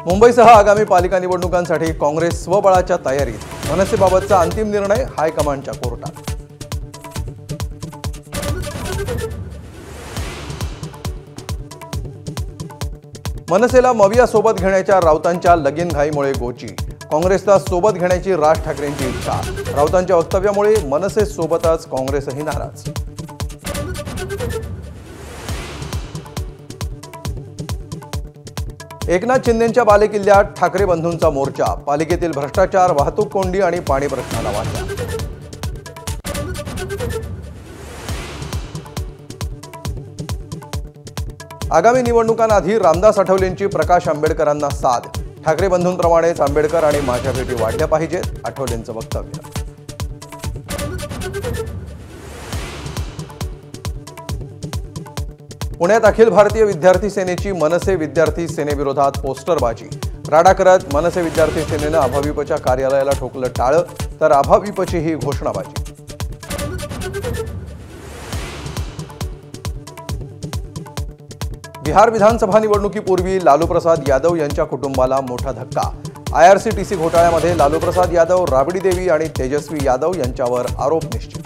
मुंबईसह आगामी पालिका निवडणुकांसाठी काँग्रेस स्वबळाच्या तयारीत। मनसेबाबतचा अंतिम निर्णय हायकमांडच्या कोर्टात। मनसेला मविया सोबत घेण्याच्या राऊतांच्या लगीनघाईमुळे गोची। काँग्रेसला सोबत घेण्याची राज ठाकरेंची इच्छा। राऊतांच्या वक्तव्यामुळे मनसे सोबतच काँग्रेसही नाराज। एकनाथ शिंदेंच्या बालेकिल्ल्यात ठाकरे बंधूंचा मोर्चा। पालिकेतील भ्रष्टाचार, वाहतूक कोंडी आणि पाणी प्रश्नाला वाचा। आगामी निवडणुकांआधी रामदास आठवलेंची प्रकाश आंबेडकरांना साद। ठाकरे बंधूंप्रमाणेच आंबेडकर आणि माझ्या भेटी वाढल्या पाहिजेत, आठवलेंचं वक्तव्य। पुण्यात अखिल भारतीय विद्यार्थी सेनेची मनसे विद्यार्थी सेनेविरोधात पोस्टरबाजी। राडा करत मनसे विद्यार्थी सेनेनं अभाविपच्या कार्यालयाला ठोकलं टाळं, तर अभाविपची ही घोषणाबाजी। बिहार विधानसभा निवडणुकीपूर्वी लालू प्रसाद यादव यांच्या कुटुंबाला मोठा धक्का। आयआरसीटीसी घोटाळ्यामध्ये लालू प्रसाद यादव, राबडी देवी आणि तेजस्वी यादव यांच्यावर आरोप निश्चित।